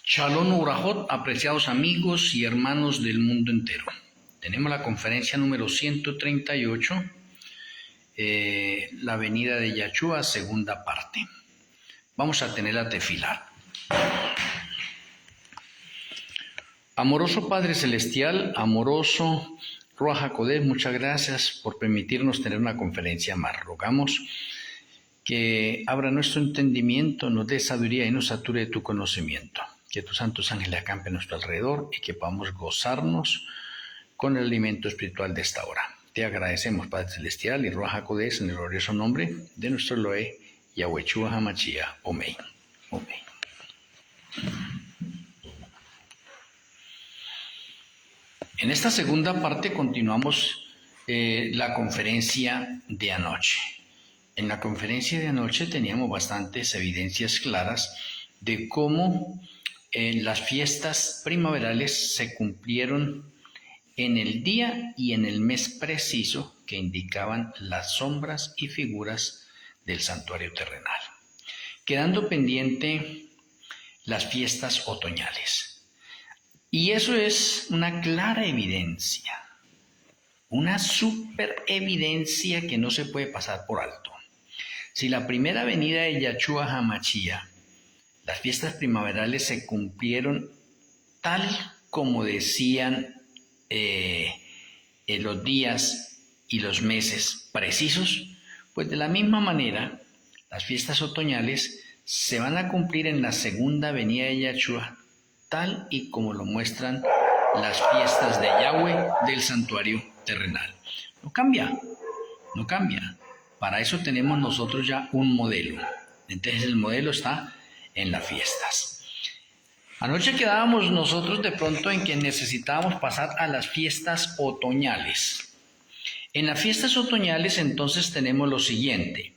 Shalom Urajot, apreciados amigos y hermanos del mundo entero. Tenemos la conferencia número 138, la venida de Yahshua, segunda parte. Vamos a tener la tefilá. Amoroso Padre Celestial, amoroso Ruach HaKodesh, muchas gracias por permitirnos tener una conferencia más. Rogamos que abra nuestro entendimiento, nos dé sabiduría y nos sature de tu conocimiento. Que tus santos ángeles acampen a nuestro alrededor y que podamos gozarnos con el alimento espiritual de esta hora. Te agradecemos, Padre Celestial y Ruach HaKodesh, en el glorioso nombre de nuestro Elohe, Yahweh HaMashiach. Amén. Amén. En esta segunda parte continuamos la conferencia de anoche. En la conferencia de anoche teníamos bastantes evidencias claras de cómo las fiestas primaverales se cumplieron en el día y en el mes preciso que indicaban las sombras y figuras del santuario terrenal, quedando pendiente las fiestas otoñales. Y eso es una clara evidencia, una super evidencia que no se puede pasar por alto. Si la primera venida de Yahshua HaMashiach, las fiestas primaverales se cumplieron tal como decían los días y los meses precisos, pues de la misma manera las fiestas otoñales se van a cumplir en la segunda venida de Yahshua, tal y como lo muestran las fiestas de Yahweh del santuario terrenal. No cambia. Para eso tenemos nosotros ya un modelo. Entonces el modelo está en las fiestas. Anoche quedábamos nosotros de pronto en que necesitábamos pasar a las fiestas otoñales. En las fiestas otoñales entonces tenemos lo siguiente.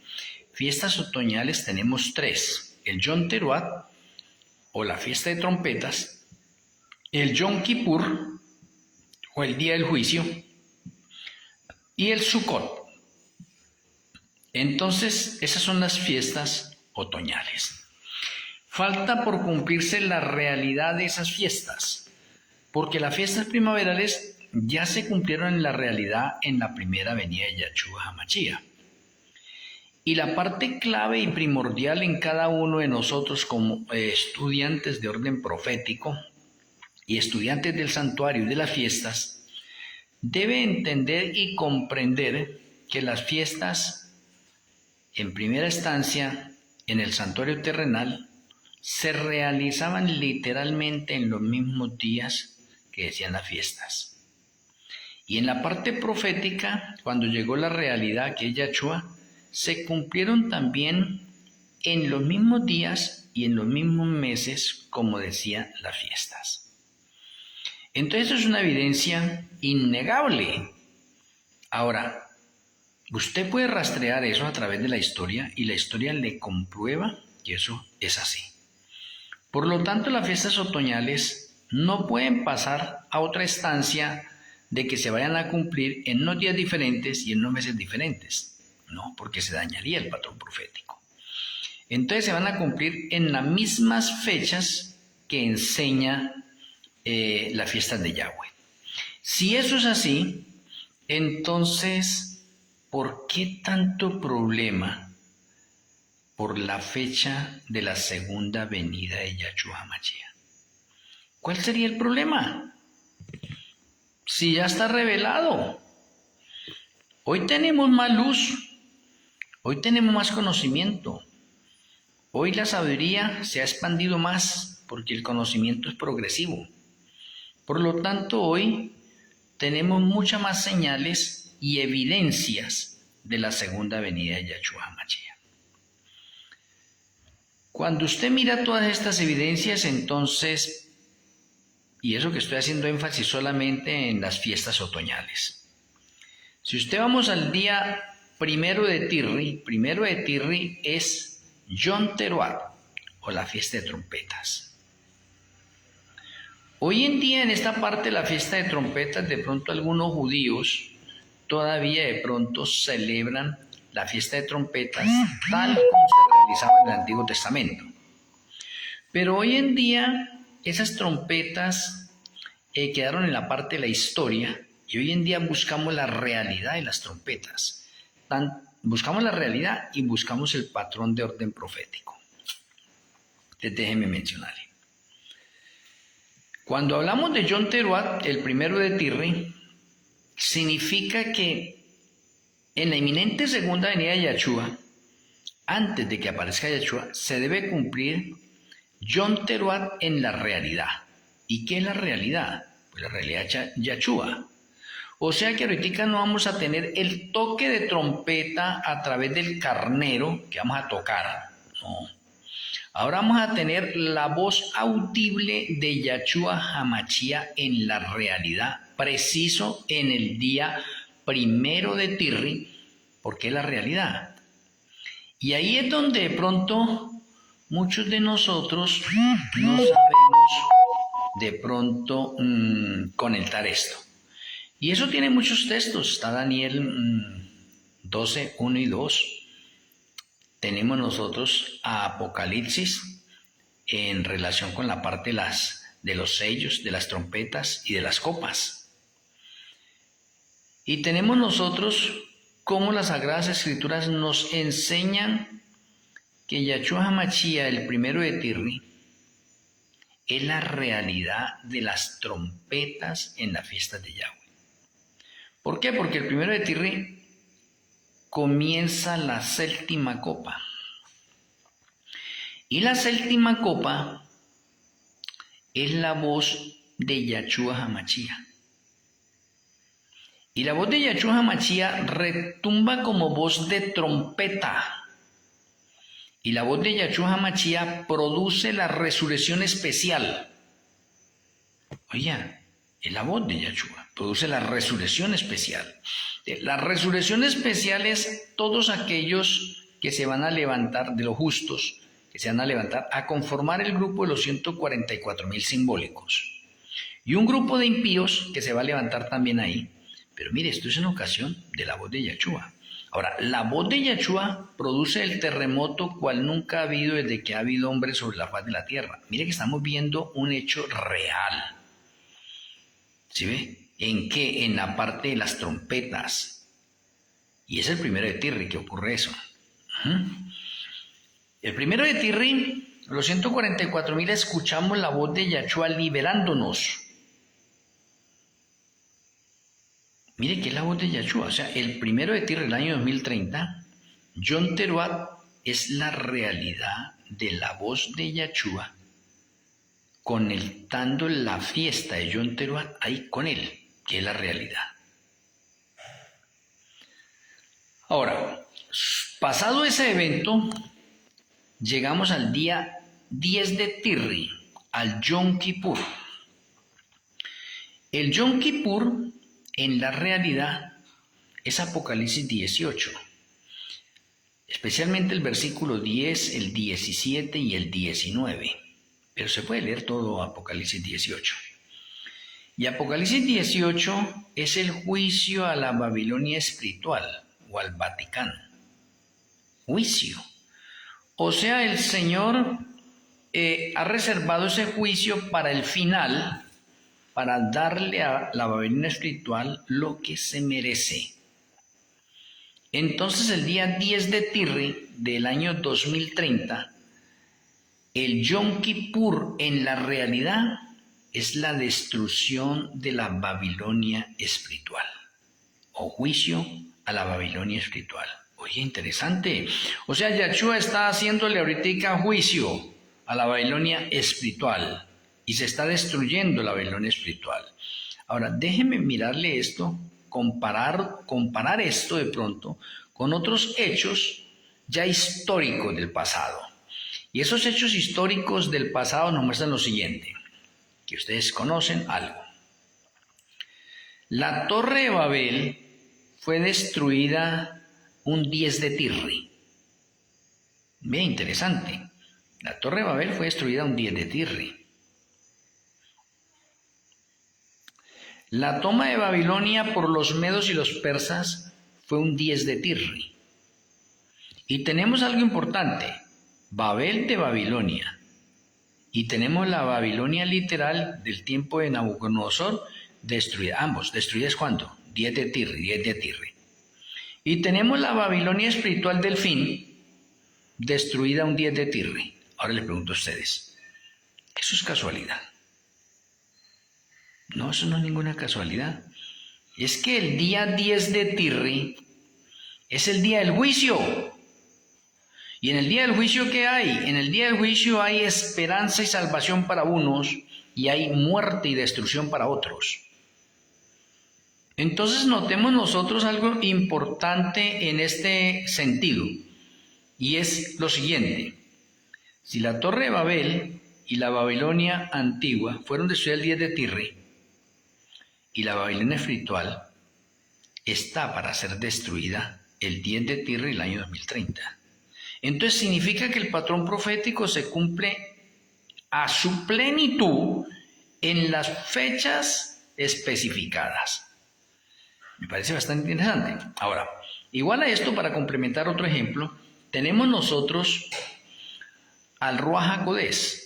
Fiestas otoñales tenemos tres. El Yom Teruah, o la fiesta de trompetas, el Yom Kippur, o el día del juicio, y el Sukkot. Entonces, esas son las fiestas otoñales. Falta por cumplirse la realidad de esas fiestas, porque las fiestas primaverales ya se cumplieron en la realidad en la primera venida de Yahshua HaMashiach. Y la parte clave y primordial en cada uno de nosotros como estudiantes de orden profético y estudiantes del santuario y de las fiestas, debe entender y comprender que las fiestas, en primera instancia, en el santuario terrenal, se realizaban literalmente en los mismos días que decían las fiestas. Y en la parte profética, cuando llegó la realidad que es Yahshua, se cumplieron también en los mismos días y en los mismos meses como decían las fiestas. Entonces eso es una evidencia innegable. Ahora, usted puede rastrear eso a través de la historia y la historia le comprueba que eso es así. Por lo tanto, las fiestas otoñales no pueden pasar a otra instancia de que se vayan a cumplir en unos días diferentes y en unos meses diferentes. No, porque se dañaría el patrón profético. Entonces se van a cumplir en las mismas fechas que enseña las fiestas de Yahweh. Si eso es así, entonces, ¿por qué tanto problema por la fecha de la segunda venida de Yahshua HaMashiach? ¿Cuál sería el problema? Si ya está revelado. Hoy tenemos más luz, hoy tenemos más conocimiento, hoy la sabiduría se ha expandido más porque el conocimiento es progresivo. Por lo tanto, hoy tenemos muchas más señales y evidencias de la segunda venida de Yahshua HaMashiach. Cuando usted mira todas estas evidencias, entonces, y eso que estoy haciendo énfasis solamente en las fiestas otoñales. Si usted vamos al día primero de Tirri es Yom Teruah, o la fiesta de trompetas. Hoy en día en esta parte de la fiesta de trompetas, de pronto algunos judíos todavía de pronto celebran la fiesta de trompetas tal como se realizaba en el Antiguo Testamento. Pero hoy en día esas trompetas quedaron en la parte de la historia y hoy en día buscamos la realidad de las trompetas. Buscamos la realidad y buscamos el patrón de orden profético. Entonces déjenme mencionarle. Cuando hablamos de Yom Teruat, el primero de Tirri, significa que en la inminente segunda venida de Yahshua, antes de que aparezca Yahshua, se debe cumplir Yom Teruat en la realidad. ¿Y qué es la realidad? Pues la realidad es Yahshua. O sea que ahorita no vamos a tener el toque de trompeta a través del carnero que vamos a tocar. No. Ahora vamos a tener la voz audible de Yahshua Hamashia en la realidad, preciso en el día primero de Tirri, porque es la realidad. Y ahí es donde de pronto muchos de nosotros no sabemos de pronto conectar esto. Y eso tiene muchos textos. Está Daniel 12, 1 y 2. Tenemos nosotros a Apocalipsis en relación con la parte de los sellos, de las trompetas y de las copas. Y tenemos nosotros cómo las Sagradas Escrituras nos enseñan que Yahshua Hamashia, el primero de Tirri, es la realidad de las trompetas en la fiesta de Yahweh. ¿Por qué? Porque el primero de Tirri comienza la séptima copa. Y la séptima copa es la voz de Yahshua Hamashia. Y la voz de Yahshua Hamashia retumba como voz de trompeta. Y la voz de Yahshua Hamashia produce la resurrección especial. Oye, es la voz de Yahshua, produce la resurrección especial. La resurrección especial es todos aquellos que se van a levantar, de los justos, que se van a levantar a conformar el grupo de los 144,000 simbólicos. Y un grupo de impíos que se va a levantar también ahí. Pero mire, esto es en ocasión de la voz de Yahshua. Ahora, la voz de Yahshua produce el terremoto cual nunca ha habido desde que ha habido hombres sobre la faz de la tierra. Mire que estamos viendo un hecho real. ¿Sí ve? ¿En qué? En la parte de las trompetas. Y es el primero de Tirri que ocurre eso. El primero de Tirri, los 144,000 escuchamos la voz de Yahshua liberándonos. Mire que es la voz de Yahshua. O sea, el primero de Tirri, el año 2030, Yom Teruat es la realidad de la voz de Yahshua conectando la fiesta de Yom Teruat ahí con él, que es la realidad. Ahora, pasado ese evento, llegamos al día 10 de Tirri, al Yom Kippur. El Yom Kippur, en la realidad, es Apocalipsis 18, especialmente el versículo 10, el 17 y el 19. Pero se puede leer todo Apocalipsis 18. Y Apocalipsis 18 es el juicio a la Babilonia espiritual o al Vaticano. Juicio. O sea, el Señor ha reservado ese juicio para el final, para darle a la Babilonia espiritual lo que se merece. Entonces, el día 10 de Tirri del año 2030, el Yom Kippur en la realidad es la destrucción de la Babilonia espiritual o juicio a la Babilonia espiritual. Oye, interesante. O sea, Yahshua está haciéndole ahorita juicio a la Babilonia espiritual y se está destruyendo la Babilonia espiritual. Ahora, déjeme mirarle esto, comparar esto de pronto con otros hechos ya históricos del pasado. Y esos hechos históricos del pasado nos muestran lo siguiente, que ustedes conocen algo. La Torre de Babel fue destruida un 10 de Tirri. Bien interesante. La Torre de Babel fue destruida un 10 de Tirri. La toma de Babilonia por los medos y los persas fue un 10 de Tirri. Y tenemos algo importante. Babel de Babilonia y tenemos la Babilonia literal del tiempo de Nabucodonosor destruida. Ambos, ¿destruidas cuándo? 10 de Tirri, 10 de Tirri. Y tenemos la Babilonia espiritual del fin, destruida un 10 de Tirri. Ahora les pregunto a ustedes, ¿eso es casualidad? No, eso no es ninguna casualidad. Es que el día 10 de Tirri es el día del juicio. Y en el día del juicio, ¿qué hay? En el día del juicio hay esperanza y salvación para unos y hay muerte y destrucción para otros. Entonces notemos nosotros algo importante en este sentido, y es lo siguiente. Si la Torre de Babel y la Babilonia antigua fueron destruidas el 10 de Tirri, y la Babilonia espiritual está para ser destruida el 10 de Tirri el año 2030. Entonces significa que el patrón profético se cumple a su plenitud en las fechas especificadas. Me parece bastante interesante. Ahora, igual a esto, para complementar otro ejemplo, tenemos nosotros al Ruach HaKodesh,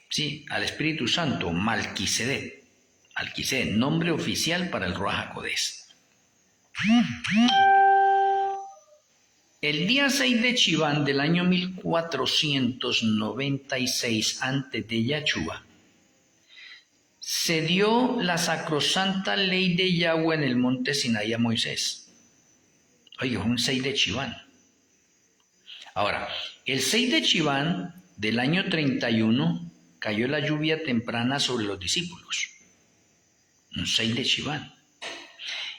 sí, al Espíritu Santo, Malquisedec. Malquisedec, nombre oficial para el Ruach HaKodesh. El día 6 de Chiván del año 1496 antes de Yahshua, se dio la sacrosanta ley de Yahweh en el monte Sinaí a Moisés. Oye, un 6 de Chiván. Ahora, el 6 de Chiván del año 31 cayó la lluvia temprana sobre los discípulos. Un 6 de Chiván.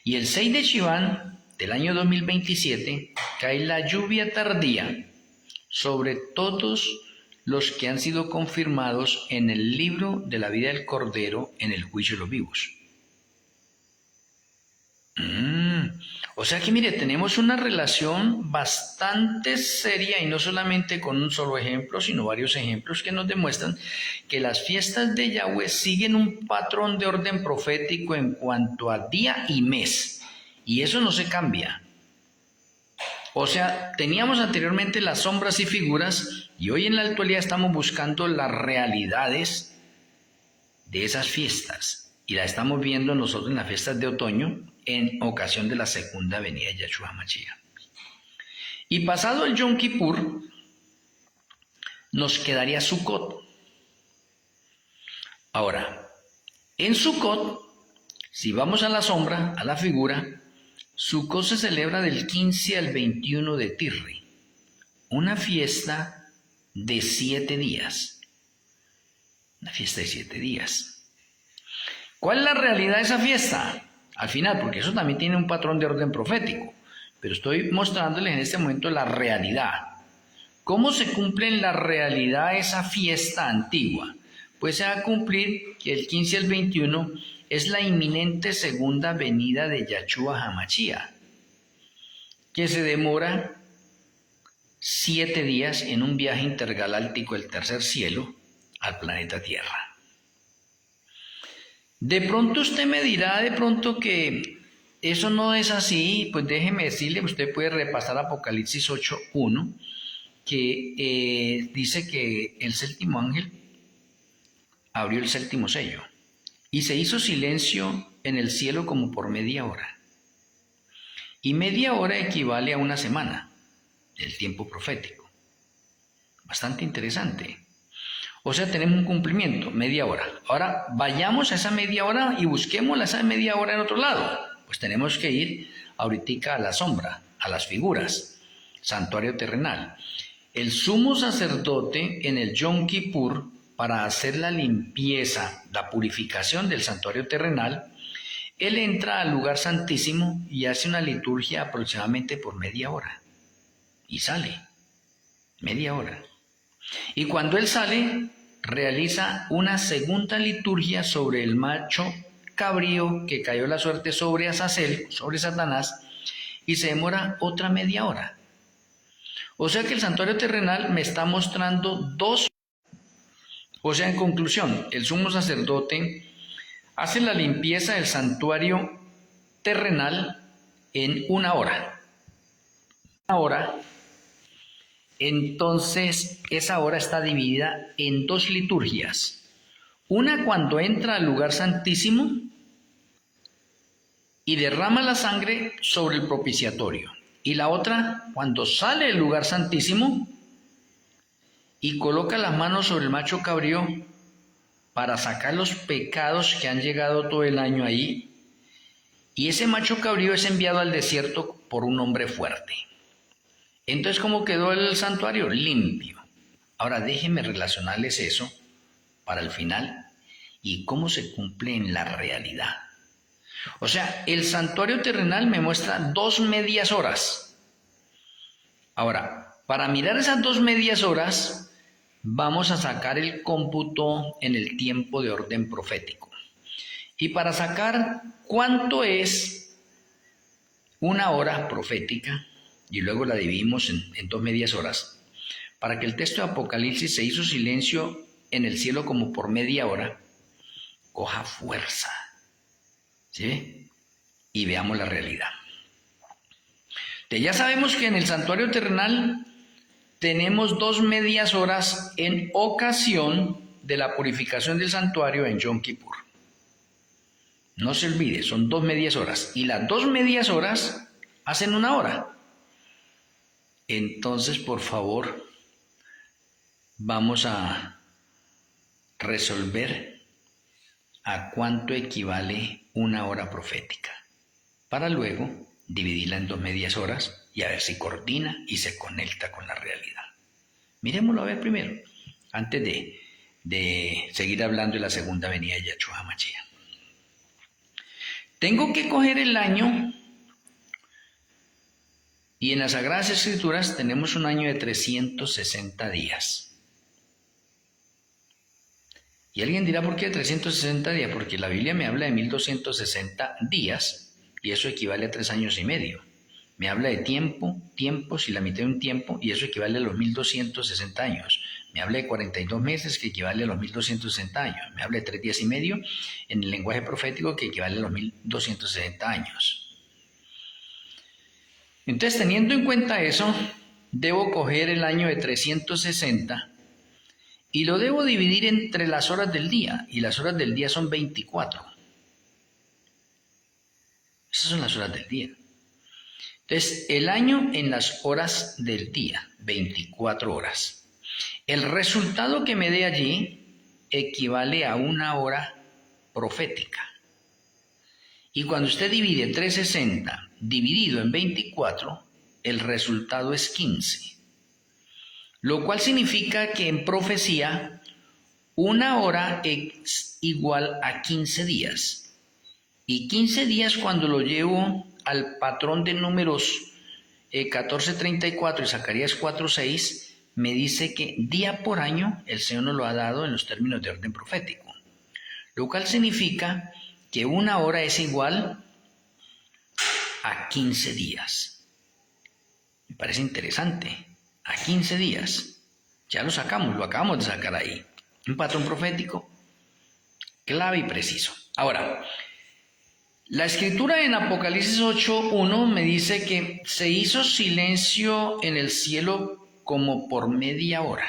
Y el 6 de Chiván del año 2027 cae la lluvia tardía sobre todos los que han sido confirmados en el libro de la vida del Cordero en el juicio de los vivos. O sea que mire, tenemos una relación bastante seria y no solamente con un solo ejemplo, sino varios ejemplos que nos demuestran que las fiestas de Yahweh siguen un patrón de orden profético en cuanto a día y mes. Y eso no se cambia. O sea, teníamos anteriormente las sombras y figuras y hoy en la actualidad estamos buscando las realidades de esas fiestas. Y las estamos viendo nosotros en las fiestas de otoño en ocasión de la segunda venida de Yahshua Mashiach. Y pasado el Yom Kippur, nos quedaría Sukkot. Ahora, en Sukkot, si vamos a la sombra, a la figura, Sukkot se celebra del 15 al 21 de Tirri, una fiesta de 7 días. Una fiesta de 7 días. ¿Cuál es la realidad de esa fiesta? Al final, porque eso también tiene un patrón de orden profético, pero estoy mostrándoles en este momento la realidad. ¿Cómo se cumple en la realidad esa fiesta antigua? Pues se va a cumplir que el 15 al 21 es la inminente segunda venida de Yahshua HaMashiach, que se demora 7 días en un viaje intergaláctico del tercer cielo al planeta Tierra. De pronto usted me dirá que eso no es así, pues déjeme decirle, usted puede repasar Apocalipsis 8:1, que dice que el séptimo ángel abrió el séptimo sello y se hizo silencio en el cielo como por media hora. Y media hora equivale a una semana, el tiempo profético. Bastante interesante. O sea, tenemos un cumplimiento, media hora. Ahora, vayamos a esa media hora y busquemos esa media hora en otro lado. Pues tenemos que ir ahorita a la sombra, a las figuras, santuario terrenal. El sumo sacerdote en el Yom Kippur, para hacer la limpieza, la purificación del santuario terrenal, él entra al lugar santísimo y hace una liturgia aproximadamente por media hora. Y sale, media hora. Y cuando él sale, realiza una segunda liturgia sobre el macho cabrío que cayó la suerte sobre Azazel, sobre Satanás, y se demora otra media hora. O sea que el santuario terrenal me está mostrando dos. O sea, en conclusión, el sumo sacerdote hace la limpieza del santuario terrenal en una hora. Una hora. Entonces, esa hora está dividida en dos liturgias. Una cuando entra al lugar santísimo y derrama la sangre sobre el propiciatorio. Y la otra cuando sale del lugar santísimo y coloca las manos sobre el macho cabrío para sacar los pecados que han llegado todo el año ahí. Y ese macho cabrío es enviado al desierto por un hombre fuerte. Entonces, ¿cómo quedó el santuario? Limpio. Ahora déjenme relacionarles eso para el final y cómo se cumple en la realidad. O sea, el santuario terrenal me muestra 2 medias horas. Ahora, para mirar esas 2 medias horas, vamos a sacar el cómputo en el tiempo de orden profético. Y para sacar cuánto es una hora profética, y luego la dividimos en 2 medias horas, para que el texto de Apocalipsis se hizo silencio en el cielo como por media hora, coja fuerza. ¿Sí? Y veamos la realidad. Entonces ya sabemos que en el santuario terrenal tenemos 2 medias horas en ocasión de la purificación del santuario en Yom Kippur. No se olvide, son 2 medias horas. Y las 2 medias horas hacen 1 hora. Entonces, por favor, vamos a resolver a cuánto equivale 1 hora profética, para luego dividirla en 2 medias horas y a ver si coordina y se conecta con la realidad. Miremoslo a ver primero, antes de seguir hablando de la segunda venida de Yahshua Hamashiach. Tengo que coger el año, y en las Sagradas Escrituras tenemos un año de 360 días. Y alguien dirá, ¿por qué 360 días? Porque la Biblia me habla de 1260 días y eso equivale a 3 años y medio. Me habla de tiempos y la mitad de un tiempo y eso equivale a los 1260 años. Me habla de 42 meses que equivale a los 1260 años. Me habla de 3 días y medio en el lenguaje profético que equivale a los 1260 años. Entonces, teniendo en cuenta eso, debo coger el año de 360 y lo debo dividir entre las horas del día, y las horas del día son 24. Esas son las horas del día. Entonces, el año en las horas del día, 24 horas. El resultado que me dé allí equivale a 1 hora profética. Y cuando usted divide 360 dividido en 24, el resultado es 15. Lo cual significa que en profecía 1 hora es igual a 15 días. Y 15 días cuando lo llevo al patrón de números 14:34 y Zacarías 4:6, me dice que día por año el Señor nos lo ha dado en los términos de orden profético. Lo cual significa que 1 hora es igual a 15 días. Me parece interesante. A 15 días. Ya lo sacamos, lo acabamos de sacar ahí. Un patrón profético clave y preciso. Ahora, la escritura en Apocalipsis 8:1 me dice que se hizo silencio en el cielo como por media hora.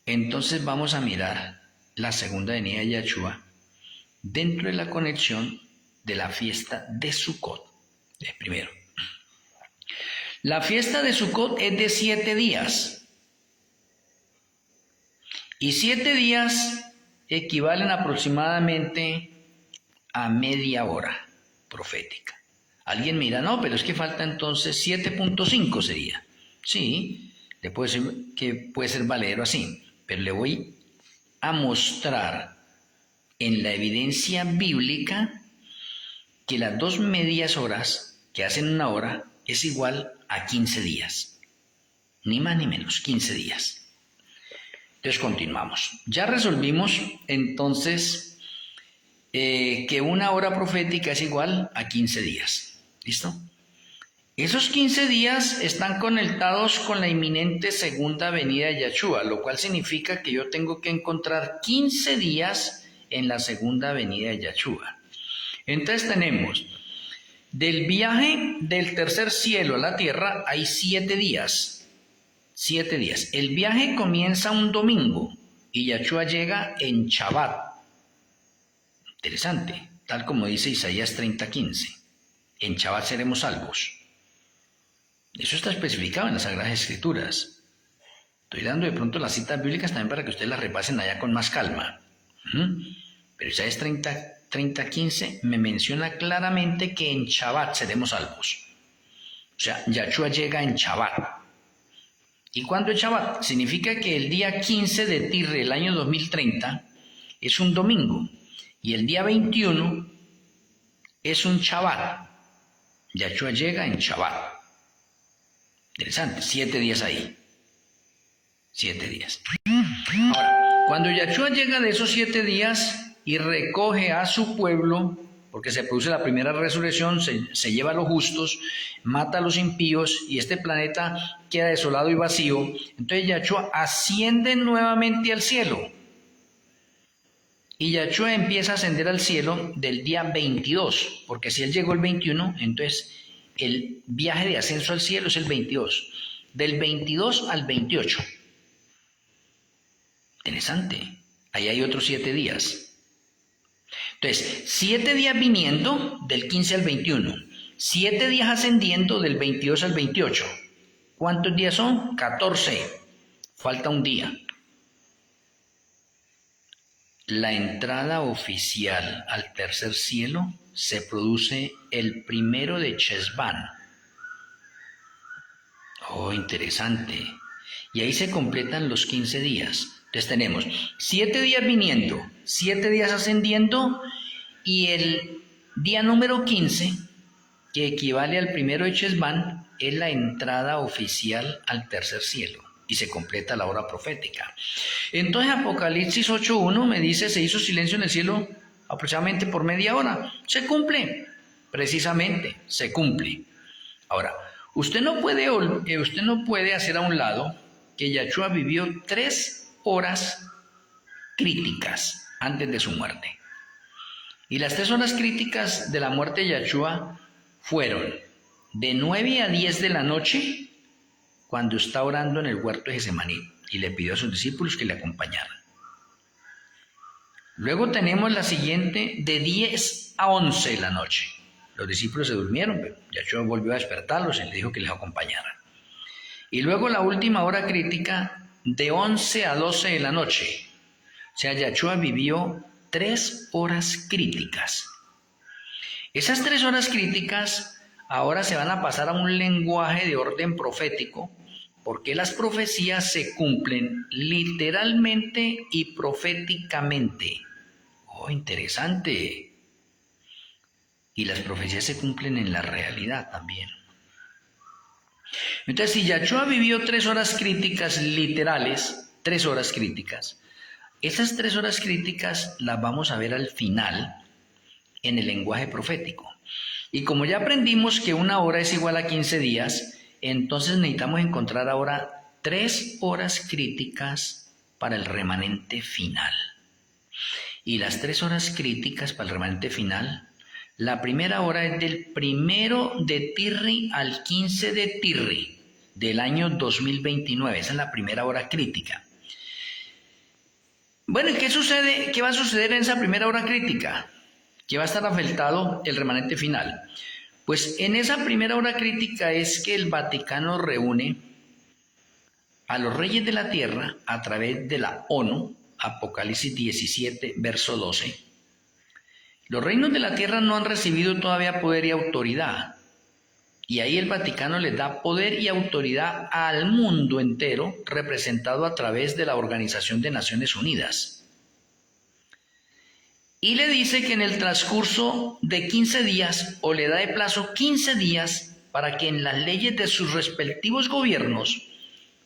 Entonces vamos a mirar la segunda venida de Yahshua dentro de la conexión de la fiesta de Sukkot. Primero, la fiesta de Sukkot es de 7 días. Y 7 días equivalen aproximadamente a media hora profética. Alguien me dirá, no, pero es que falta entonces 7.5 sería. Sí, le puedo decir que puede ser valedero así, pero le voy a mostrar en la evidencia bíblica que las 2 medias horas que hacen 1 hora es igual a 15 días. Ni más ni menos, 15 días. Entonces continuamos. Ya resolvimos entonces que 1 hora profética es igual a 15 días. ¿Listo? Esos 15 días están conectados con la inminente segunda venida de Yahshua, lo cual significa que yo tengo que encontrar 15 días en la segunda venida de Yahshua. Entonces tenemos Del viaje del tercer cielo a la tierra hay 7 días. 7 días. El viaje comienza un domingo y Yahshua llega en Shabbat. Interesante, tal como dice Isaías 30:15. En Shabbat seremos salvos. Eso está especificado en las Sagradas Escrituras. Estoy dando de pronto las citas bíblicas también para que ustedes las repasen allá con más calma. Pero Isaías 30:15 me menciona claramente que en Shabbat seremos salvos. O sea, Yahshua llega en Shabbat. ¿Y cuándo es Shabbat? Significa que el día 15 de Tirre del año 2030 es un domingo y el día 21 es un Shabbat. Yahshua llega en Shabbat. Interesante, 7 días ahí. 7 días. Ahora, cuando Yahshua llega de esos 7 días y recoge a su pueblo, porque se produce la primera resurrección, se lleva a los justos, mata a los impíos y este planeta queda desolado y vacío, entonces Yahshua asciende nuevamente al cielo. Y Yahshua empieza a ascender al cielo del día 22, porque si él llegó el 21, entonces el viaje de ascenso al cielo es el 22, del 22 al 28. Interesante, ahí hay otros 7 días. Entonces, 7 días viniendo del 15 al 21, 7 días ascendiendo del 22 al 28. ¿Cuántos días son? 14. Falta un día. La entrada oficial al tercer cielo se produce el 1 de Chesvan. Oh, interesante. Y ahí se completan los 15 días. Entonces tenemos 7 días viniendo, 7 días ascendiendo y el día número 15, que equivale al 1 de Chesvan, es la entrada oficial al tercer cielo y se completa la hora profética. Entonces Apocalipsis 8:1 me dice, se hizo silencio en el cielo aproximadamente por media hora. Se cumple, precisamente, se cumple. Ahora, usted no puede hacer a un lado que Yahshua vivió 3 horas críticas antes de su muerte. Y las 3 horas críticas de la muerte de Yahshua fueron de 9 a 10 de la noche, cuando está orando en el huerto de Getsemaní y le pidió a sus discípulos que le acompañaran. Luego tenemos la siguiente de 10 a 11 de la noche. Los discípulos se durmieron, pero Yahshua volvió a despertarlos y le dijo que les acompañaran. Y luego la última hora crítica de 11 a 12 de la noche. O sea, Yahshua vivió 3 horas críticas. Esas 3 horas críticas ahora se van a pasar a un lenguaje de orden profético, porque las profecías se cumplen literalmente y proféticamente. Oh, interesante. Y las profecías se cumplen en la realidad también. Entonces, si Yahshua vivió 3 horas críticas literales, 3 horas críticas, esas 3 horas críticas las vamos a ver al final en el lenguaje profético. Y como ya aprendimos que 1 hora es igual a 15 días, entonces necesitamos encontrar ahora 3 horas críticas para el remanente final. Y las 3 horas críticas para el remanente final, la primera hora es del 1 de Tirri al 15 de Tirri del año 2029. Esa es la primera hora crítica. Bueno, ¿y qué sucede? ¿Qué va a suceder en esa primera hora crítica? Que va a estar afectado el remanente final. Pues en esa primera hora crítica es que el Vaticano reúne a los reyes de la tierra a través de la ONU, Apocalipsis 17, verso 12. Los reinos de la tierra no han recibido todavía poder y autoridad. Y ahí el Vaticano les da poder y autoridad al mundo entero, representado a través de la Organización de Naciones Unidas. Y le dice que en el transcurso de 15 días, o le da de plazo 15 días, para que en las leyes de sus respectivos gobiernos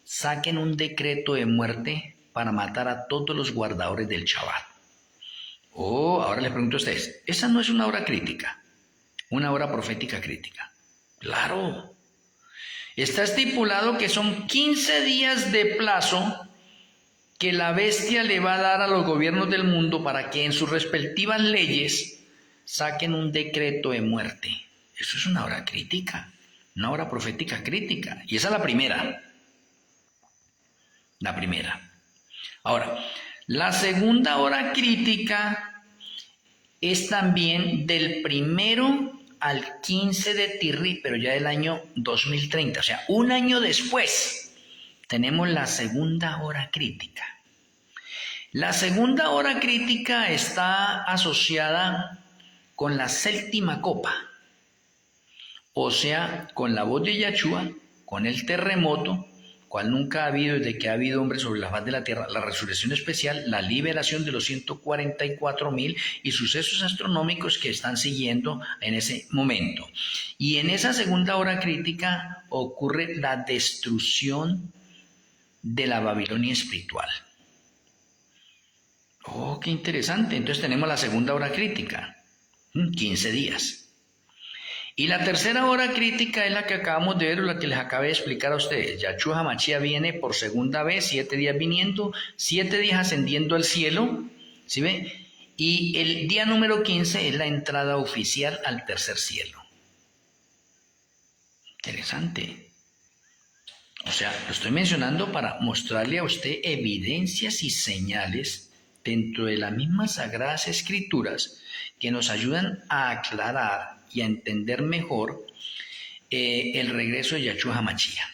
saquen un decreto de muerte para matar a todos los guardadores del Shabbat. Oh, ahora les pregunto a ustedes, ¿esa no es una hora crítica? Una hora profética crítica. Claro. Está estipulado que son 15 días de plazo que la bestia le va a dar a los gobiernos del mundo para que en sus respectivas leyes saquen un decreto de muerte. Eso es una hora crítica, una hora profética crítica. Y esa es la primera. La primera. Ahora, la segunda hora crítica es también del 1 al 15 de Tirri, pero ya del año 2030. O sea, un año después tenemos la segunda hora crítica. La segunda hora crítica está asociada con la séptima copa, o sea, con la voz de Yahshua, con el terremoto, cual nunca ha habido desde que ha habido hombres sobre la faz de la tierra, la resurrección especial, la liberación de los 144,000 y sucesos astronómicos que están siguiendo en ese momento. Y en esa segunda hora crítica ocurre la destrucción de la Babilonia espiritual. Oh, qué interesante. Entonces tenemos la segunda hora crítica, 15 días. Y la tercera hora crítica es la que acabamos de ver, o la que les acabé de explicar a ustedes. Yahshua HaMashiach viene por segunda vez, 7 días viniendo, 7 días ascendiendo al cielo, ¿sí ve? Y el día número 15 es la entrada oficial al tercer cielo. Interesante. O sea, lo estoy mencionando para mostrarle a usted evidencias y señales dentro de las mismas Sagradas Escrituras que nos ayudan a aclarar y a entender mejor el regreso de Yahshua HaMashiach.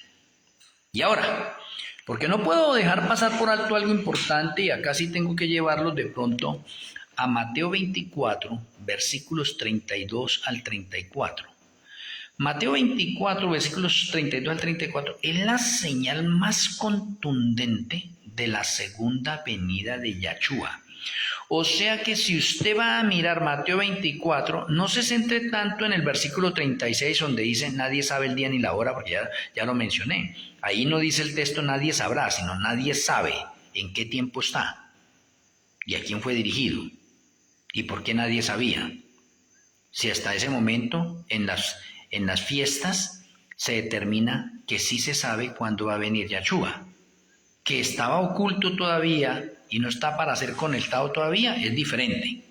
Y ahora, porque no puedo dejar pasar por alto algo importante, y acá sí tengo que llevarlos de pronto a Mateo 24, versículos 32 al 34. Mateo 24, versículos 32 al 34, es la señal más contundente de la segunda venida de Yahshua. O sea que si usted va a mirar Mateo 24, no se centre tanto en el versículo 36 donde dice nadie sabe el día ni la hora, porque ya lo mencioné. Ahí no dice el texto nadie sabrá, sino nadie sabe en qué tiempo está y a quién fue dirigido y por qué nadie sabía. Si hasta ese momento en las fiestas se determina que sí se sabe cuándo va a venir Yahshua, que estaba oculto todavía y no está para ser conectado todavía, es diferente.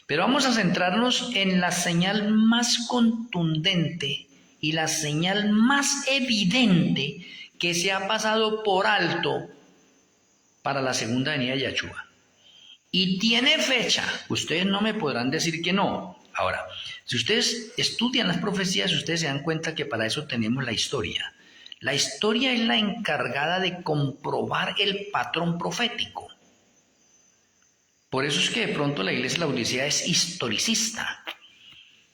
Pero vamos a centrarnos en la señal más contundente y la señal más evidente que se ha pasado por alto para la segunda venida de Yahshua. Y tiene fecha, ustedes no me podrán decir que no. Ahora, si ustedes estudian las profecías, ustedes se dan cuenta que para eso tenemos la historia. La historia es la encargada de comprobar el patrón profético. Por eso es que de pronto la iglesia de la Odisea es historicista,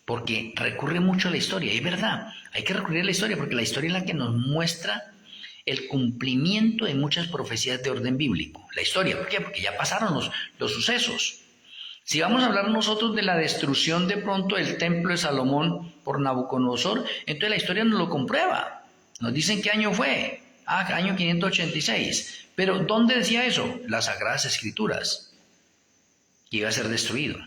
porque recurre mucho a la historia. Y es verdad, hay que recurrir a la historia, porque la historia es la que nos muestra el cumplimiento de muchas profecías de orden bíblico. La historia, ¿por qué? Porque ya pasaron los sucesos. Si vamos a hablar nosotros de la destrucción de pronto del templo de Salomón por Nabucodonosor, entonces la historia nos lo comprueba. Nos dicen qué año fue. Año 586. Pero ¿dónde decía eso? Las Sagradas Escrituras. Que iba a ser destruido.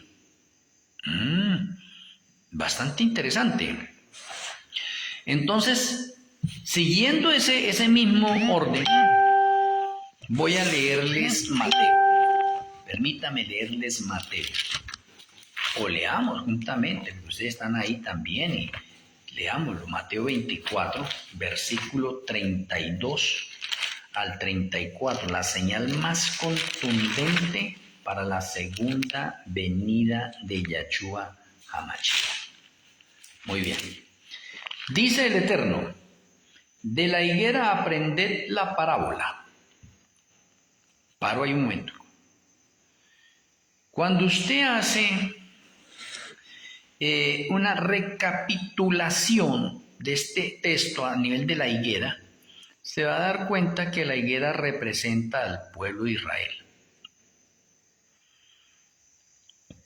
Bastante interesante. Entonces, siguiendo ese mismo orden, voy a leerles Mateo. Permítame leerles Mateo. O leamos juntamente, porque ustedes están ahí también y leámoslo. Mateo 24, versículo 32 al 34. La señal más contundente para la segunda venida de Yahshua HaMashiach. Muy bien. Dice el Eterno, de la higuera aprended la parábola. Paro ahí un momento. Cuando usted hace una recapitulación de este texto a nivel de la higuera, se va a dar cuenta que la higuera representa al pueblo de Israel.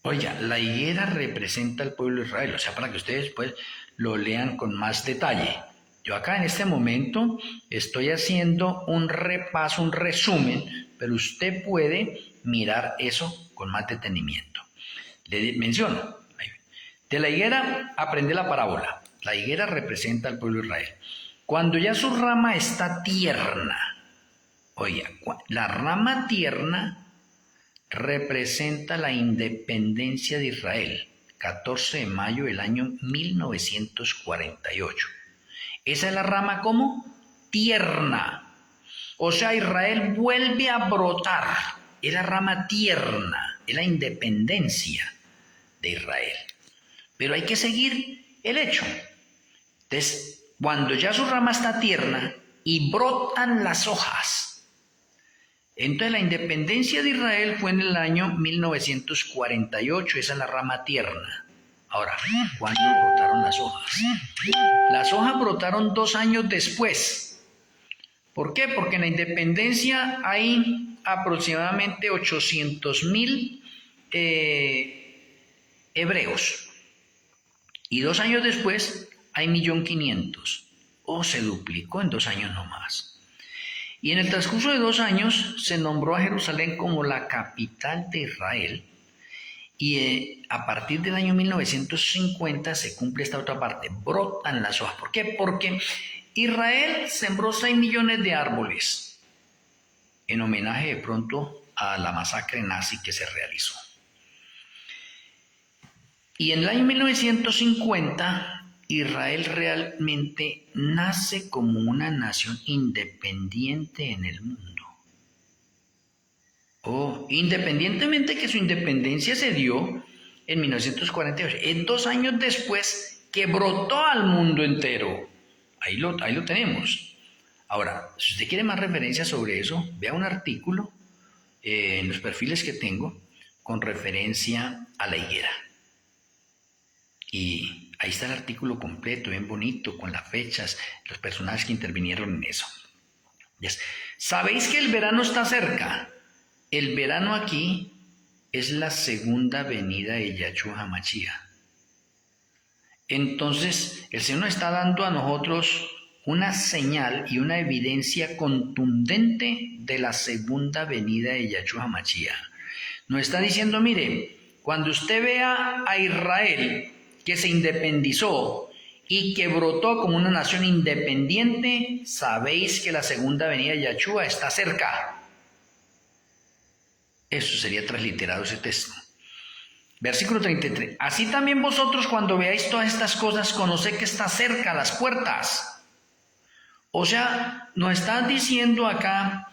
Oiga, la higuera representa al pueblo de Israel, o sea, para que ustedes después lo lean con más detalle. Yo acá en este momento estoy haciendo un repaso, un resumen, pero usted puede mirar eso con más detenimiento. Le menciono, de la higuera aprende la parábola. La higuera representa al pueblo de Israel. Cuando ya su rama está tierna, oiga, la rama tierna representa la independencia de Israel. 14 de mayo del año 1948. Esa es la rama como tierna. O sea, Israel vuelve a brotar. Es la rama tierna, es la independencia de Israel. Pero hay que seguir el hecho. Entonces, cuando ya su rama está tierna y brotan las hojas, entonces la independencia de Israel fue en el año 1948, esa es la rama tierna. Ahora, ¿cuándo brotaron las hojas? Las hojas brotaron 2 años después. ¿Por qué? Porque en la independencia hay aproximadamente 800.000 hebreos. Y 2 años después hay 1.500.000. Se duplicó en 2 años nomás. Y en el transcurso de 2 años se nombró a Jerusalén como la capital de Israel. Y a partir del año 1950 se cumple esta otra parte, brotan las hojas. ¿Por qué? Porque Israel sembró 6 millones de árboles en homenaje de pronto a la masacre nazi que se realizó. Y en el año 1950 Israel realmente nace como una nación independiente en el mundo. Independientemente que su independencia se dio en 1948, es 2 años después que brotó al mundo entero. Ahí lo tenemos. Ahora, si usted quiere más referencias sobre eso, vea un artículo en los perfiles que tengo con referencia a la higuera. Y ahí está el artículo completo, bien bonito, con las fechas, los personajes que intervinieron en eso. ¿Sabéis que el verano está cerca? El verano aquí es la segunda venida de Yahshua HaMashiach. Entonces, el Señor nos está dando a nosotros una señal y una evidencia contundente de la segunda venida de Yahshua HaMashiach. Nos está diciendo, mire, cuando usted vea a Israel que se independizó y que brotó como una nación independiente, sabéis que la segunda venida de Yahshua está cerca. Eso sería transliterado ese texto. Versículo 33. Así también vosotros cuando veáis todas estas cosas, conoced que está cerca las puertas. O sea, nos están diciendo acá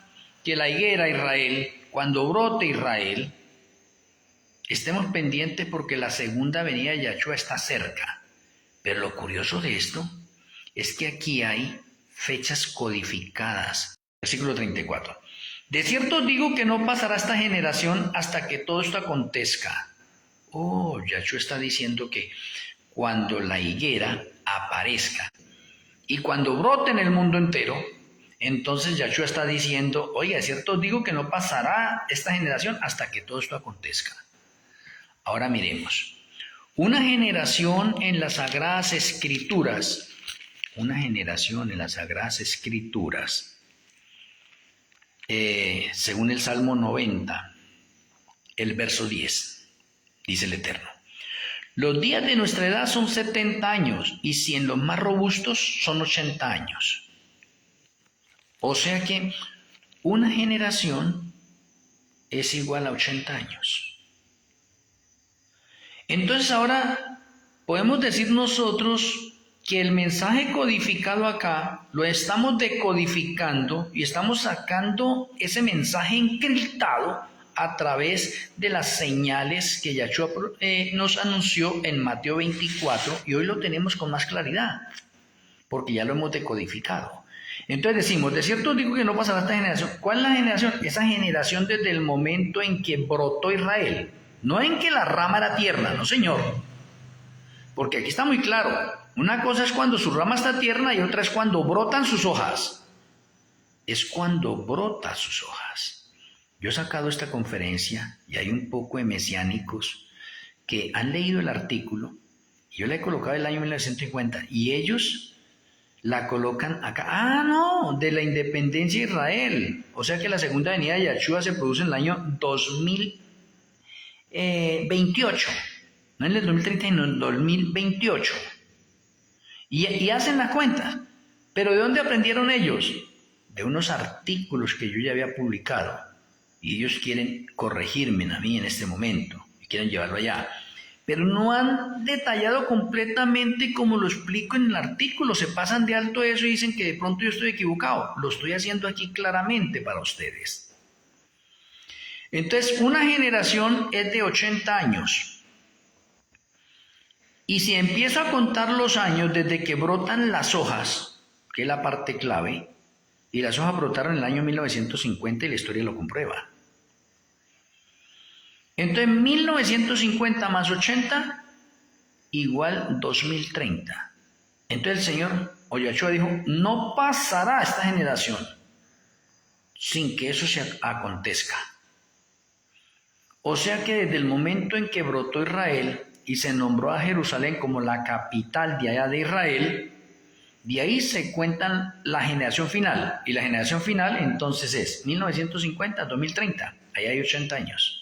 que la higuera Israel, cuando brote Israel, estemos pendientes porque la segunda venida de Yahshua está cerca. Pero lo curioso de esto es que aquí hay fechas codificadas. Versículo 34. De cierto os digo que no pasará esta generación hasta que todo esto acontezca. Yahshua está diciendo que cuando la higuera aparezca y cuando brote en el mundo entero, entonces Yahshua está diciendo, oye, de cierto os digo que no pasará esta generación hasta que todo esto acontezca. Ahora miremos. Una generación en las Sagradas Escrituras, según el Salmo 90, el verso 10, dice el Eterno. Los días de nuestra edad son 70 años y si en los más robustos son 80 años. O sea que una generación es igual a 80 años. Entonces ahora podemos decir nosotros que el mensaje codificado acá lo estamos decodificando y estamos sacando ese mensaje encriptado a través de las señales que Yahshua nos anunció en Mateo 24 y hoy lo tenemos con más claridad porque ya lo hemos decodificado. Entonces decimos, de cierto digo que no pasará esta generación. ¿Cuál es la generación? Esa generación desde el momento en que brotó Israel. No en que la rama era tierna, no señor. Porque aquí está muy claro. Una cosa es cuando su rama está tierna y otra es cuando brotan sus hojas. Es cuando brota sus hojas. Yo he sacado esta conferencia y hay un poco de mesiánicos que han leído el artículo. Y yo la he colocado el año 1950 y ellos la colocan acá. No, de la independencia de Israel. O sea que la segunda venida de Yahshua se produce en el año 2028. No en el 2030, sino en el 2028. Y hacen la cuenta. ¿Pero de dónde aprendieron ellos? De unos artículos que yo ya había publicado. Y ellos quieren corregirme a mí en este momento. Y quieren llevarlo allá. pero no han detallado completamente como lo explico en el artículo. Se pasan de alto eso y dicen que de pronto yo estoy equivocado. Lo estoy haciendo aquí claramente para ustedes. Entonces, una generación es de 80 años. Y si empiezo a contar los años desde que brotan las hojas, que es la parte clave, y las hojas brotaron en el año 1950 y la historia lo comprueba. Entonces, 1950 más 80 igual 2030. Entonces el señor Oyochoa dijo, no pasará esta generación sin que eso se acontezca. O sea que desde el momento en que brotó Israel y se nombró a Jerusalén como la capital de allá de Israel, de ahí se cuentan la generación final. Y la generación final entonces es 1950 2030. Ahí hay 80 años.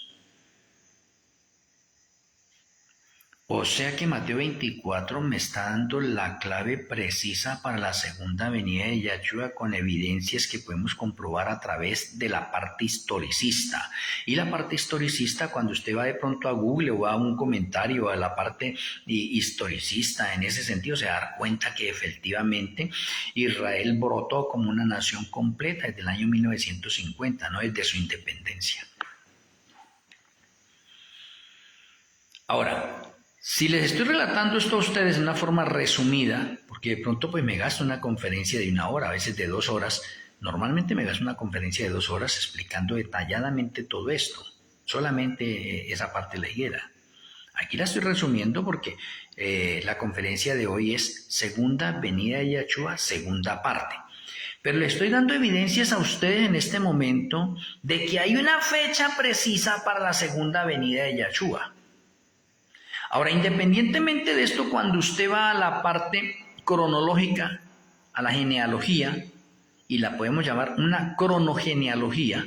O sea que Mateo 24 me está dando la clave precisa para la segunda venida de Yahshua con evidencias que podemos comprobar a través de la parte historicista. Y la parte historicista, cuando usted va de pronto a Google o va a un comentario a la parte historicista, en ese sentido se da cuenta que efectivamente Israel brotó como una nación completa desde el año 1950, no desde su independencia. Ahora, si les estoy relatando esto a ustedes de una forma resumida, porque de pronto pues me gasto una conferencia de 1 hora, a veces de 2 horas, normalmente me gasto una conferencia de 2 horas explicando detalladamente todo esto, solamente esa parte leyera. Aquí la estoy resumiendo porque la conferencia de hoy es Segunda Venida de Yahshua, segunda parte. Pero le estoy dando evidencias a ustedes en este momento de que hay una fecha precisa para la segunda venida de Yahshua. Ahora, independientemente de esto, cuando usted va a la parte cronológica, a la genealogía, y la podemos llamar una cronogenealogía,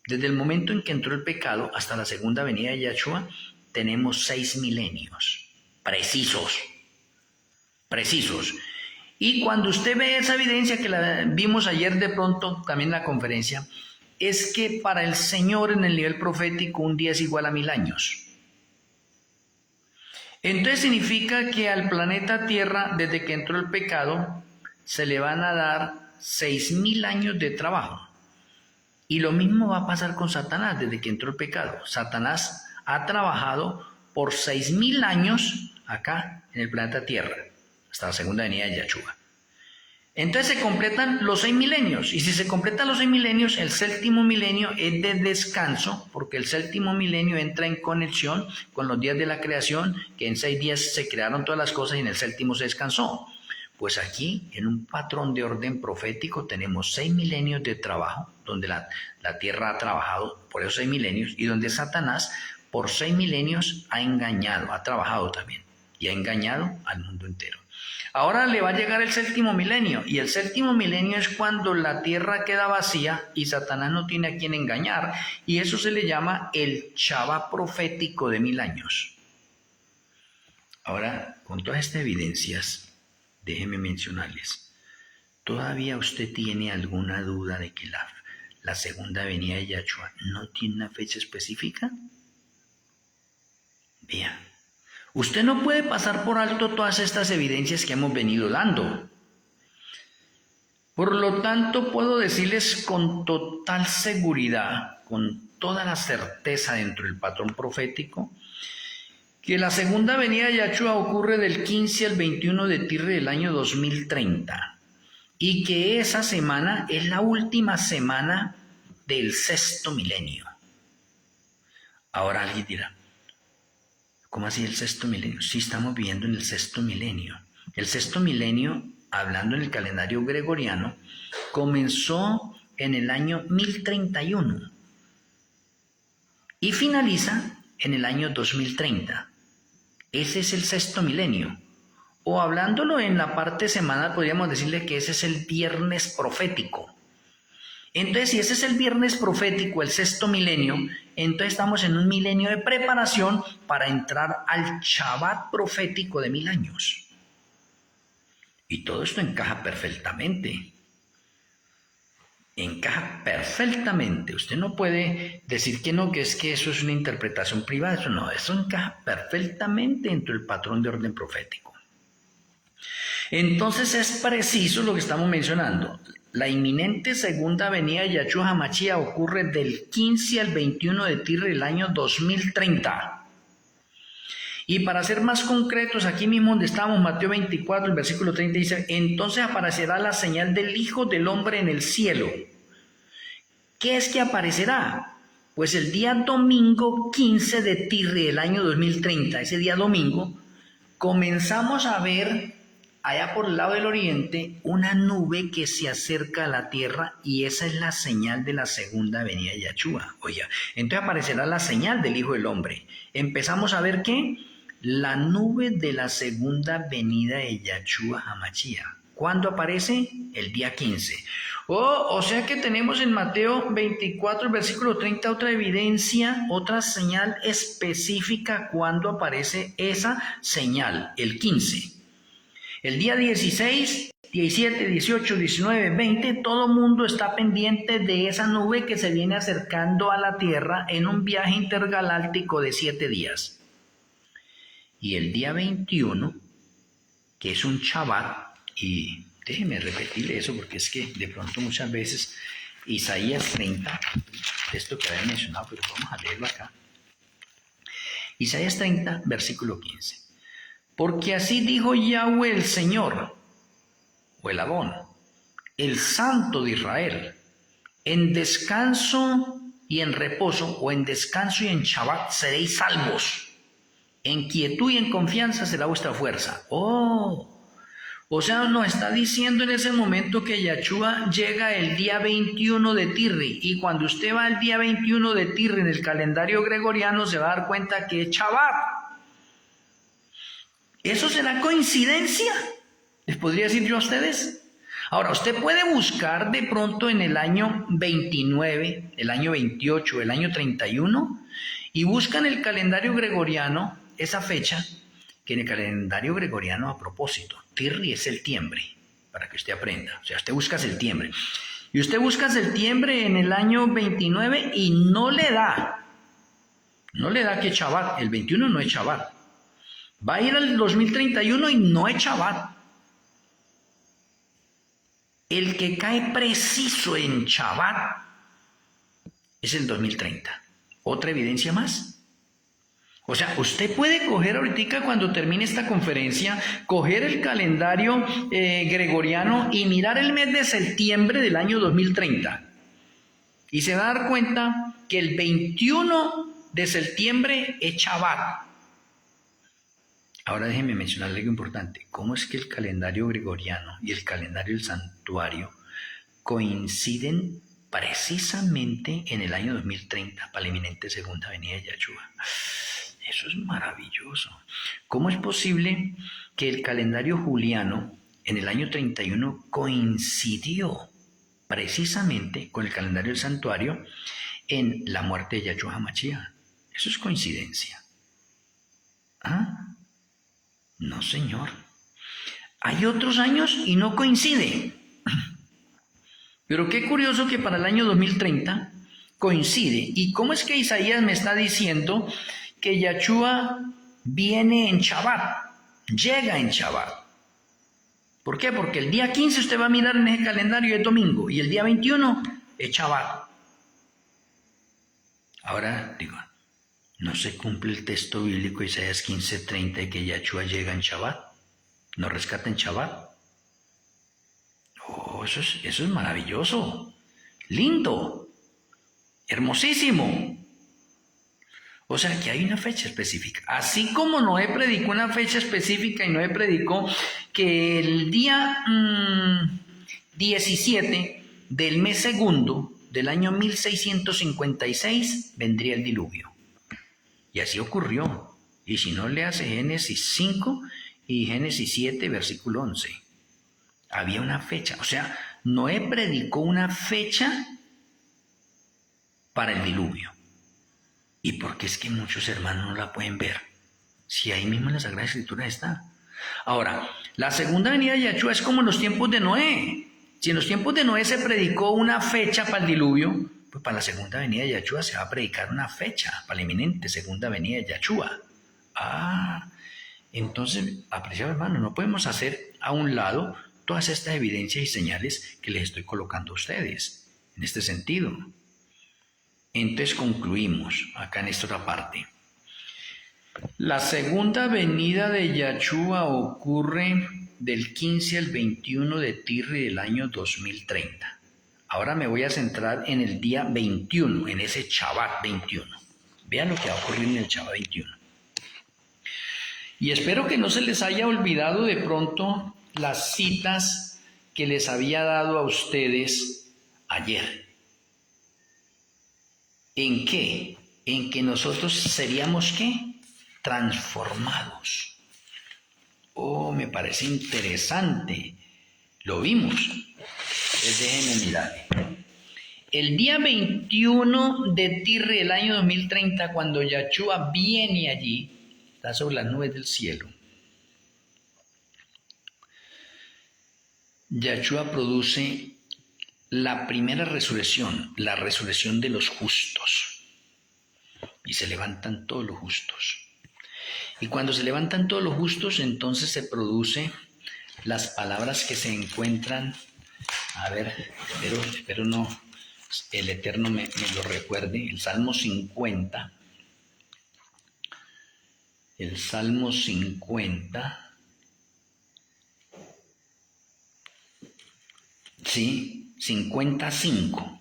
desde el momento en que entró el pecado hasta la segunda venida de Yahshua, tenemos 6 milenios, precisos. Y cuando usted ve esa evidencia que la vimos ayer de pronto, también en la conferencia, es que para el Señor en el nivel profético un día es igual a 1000 años. Entonces significa que al planeta Tierra, desde que entró el pecado, se le van a dar 6000 años de trabajo. Y lo mismo va a pasar con Satanás desde que entró el pecado. Satanás ha trabajado por 6000 años acá en el planeta Tierra, hasta la segunda venida de Yahshua. Entonces se completan los 6 milenios, y si se completan los 6 milenios, el séptimo milenio es de descanso, porque el séptimo milenio entra en conexión con los días de la creación, que en 6 días se crearon todas las cosas y en el séptimo se descansó. Pues aquí, en un patrón de orden profético, tenemos 6 milenios de trabajo, donde la tierra ha trabajado por esos 6 milenios, y donde Satanás por 6 milenios ha engañado, ha trabajado también, y ha engañado al mundo entero. Ahora le va a llegar el séptimo milenio, y el séptimo milenio es cuando la tierra queda vacía y Satanás no tiene a quién engañar, y eso se le llama el Shabbat profético de 1000 años. Ahora, con todas estas evidencias, déjenme mencionarles, ¿todavía usted tiene alguna duda de que la segunda venida de Yahshua no tiene una fecha específica? Vea. Usted no puede pasar por alto todas estas evidencias que hemos venido dando. Por lo tanto, puedo decirles con total seguridad, con toda la certeza dentro del patrón profético, que la segunda venida de Yahshua ocurre del 15 al 21 de Tirre del año 2030 y que esa semana es la última semana del sexto milenio. Ahora alguien dirá, ¿cómo así el sexto milenio? Sí, estamos viviendo en el sexto milenio. El sexto milenio, hablando en el calendario gregoriano, comenzó en el año 1031 y finaliza en el año 2030. Ese es el sexto milenio. O hablándolo en la parte semanal, podríamos decirle que ese es el viernes profético. Entonces, si ese es el viernes profético, el sexto milenio, entonces estamos en un milenio de preparación para entrar al Shabbat profético de 1000 años. Y todo esto encaja perfectamente. encaja perfectamente. Usted no puede decir que no, que es que eso es una interpretación privada. Eso no, eso encaja perfectamente dentro del patrón de orden profético. Entonces es preciso lo que estamos mencionando. La inminente segunda venida de Yahshua HaMashiach ocurre del 15 al 21 de Tir del año 2030. Y para ser más concretos, aquí mismo donde estamos, Mateo 24, el versículo 30 dice: entonces aparecerá la señal del Hijo del Hombre en el cielo. ¿Qué es que aparecerá? Pues el día domingo 15 de Tir del año 2030, ese día domingo, comenzamos a ver allá por el lado del oriente una nube que se acerca a la tierra, y esa es la señal de la segunda venida de Yahshua. Oye, entonces aparecerá la señal del Hijo del Hombre. Empezamos a ver ¿qué? La nube de la segunda venida de Yahshua HaMashiach. ¿Cuándo aparece? El día 15. O sea que tenemos en Mateo 24, versículo 30, otra evidencia, otra señal específica cuando aparece esa señal, el 15. El día 16, 17, 18, 19, 20, todo mundo está pendiente de esa nube que se viene acercando a la tierra en un viaje intergaláctico de 7 días. Y el día 21, que es un Shabbat, y déjeme repetirle eso porque es que de pronto muchas veces Isaías 30, esto que había mencionado, pero vamos a leerlo acá. Isaías 30, versículo 15. Porque así dijo Yahweh el Señor, o el Adón, el Santo de Israel: en descanso y en reposo, o en descanso y en Shabbat seréis salvos. En quietud y en confianza será vuestra fuerza. O sea, nos está diciendo en ese momento que Yahshua llega el día 21 de Tirri, y cuando usted va el día 21 de Tirri en el calendario gregoriano se va a dar cuenta que es Shabbat. ¿Eso será coincidencia? ¿Les podría decir yo a ustedes? Ahora, usted puede buscar de pronto en el año 29, el año 28, el año 31, y busca en el calendario gregoriano esa fecha, que en el calendario gregoriano, a propósito, Tirri es septiembre, para que usted aprenda. O sea, usted busca septiembre. Y usted busca septiembre en el año 29 y no le da que es Shabbat. El 21 no es Shabbat. Va a ir al 2031 y no es Shabbat. El que cae preciso en Shabbat es el 2030. ¿Otra evidencia más? O sea, usted puede coger ahorita cuando termine esta conferencia, coger el calendario gregoriano y mirar el mes de septiembre del año 2030. Y se va a dar cuenta que el 21 de septiembre es Shabbat. Ahora déjenme mencionarle algo importante. ¿Cómo es que el calendario gregoriano y el calendario del santuario coinciden precisamente en el año 2030 para la inminente segunda venida de Yahshua? Eso es maravilloso. ¿Cómo es posible que el calendario juliano en el año 31 coincidió precisamente con el calendario del santuario en la muerte de Yahshua HaMashiach? Eso es coincidencia. ¿Ah? No, señor. Hay otros años y no coincide. Pero qué curioso que para el año 2030 coincide. ¿Y cómo es que Isaías me está diciendo que Yahshua viene en Shabbat? Llega en Shabbat. ¿Por qué? Porque el día 15 usted va a mirar en ese calendario, es domingo, y el día 21 es Shabbat. Ahora digo, ¿no se cumple el texto bíblico Isaías 15:30 de que Yahshua llega en Shabbat? ¿No rescata en Shabbat? Oh, eso es maravilloso, lindo, hermosísimo. O sea que hay una fecha específica. Así como Noé predicó una fecha específica y Noé predicó que el día 17 del mes segundo del año 1656 vendría el diluvio. Y así ocurrió. Y si no, le hace Génesis 5 y Génesis 7, versículo 11. Había una fecha. O sea, Noé predicó una fecha para el diluvio. ¿Y por qué es que muchos hermanos no la pueden ver? Si ahí mismo en la Sagrada Escritura está. Ahora, la segunda venida de Yahshua es como en los tiempos de Noé. Si en los tiempos de Noé se predicó una fecha para el diluvio, pues para la segunda venida de Yahshua se va a predicar una fecha, para la inminente segunda venida de Yahshua. Entonces, apreciados hermanos, no podemos hacer a un lado todas estas evidencias y señales que les estoy colocando a ustedes en este sentido. Entonces concluimos acá en esta otra parte. La segunda venida de Yahshua ocurre del 15 al 21 de Tirri del año 2030. Ahora me voy a centrar en el día 21, en ese Shabbat 21. Vean lo que va a ocurrir en el Shabbat 21. Y espero que no se les haya olvidado de pronto las citas que les había dado a ustedes ayer. ¿En qué? En que nosotros seríamos ¿qué? Transformados. Oh, me parece interesante. Lo vimos. Entonces déjenme mirar. El día 21 de Tirri del año 2030, cuando Yahshua viene allí, está sobre las nubes del cielo, Yahshua produce la primera resurrección, la resurrección de los justos. Y se levantan todos los justos. Y cuando se levantan todos los justos, entonces se produce las palabras que se encuentran, a ver, espero no, el Eterno me lo recuerde, el Salmo 50, sí, 55.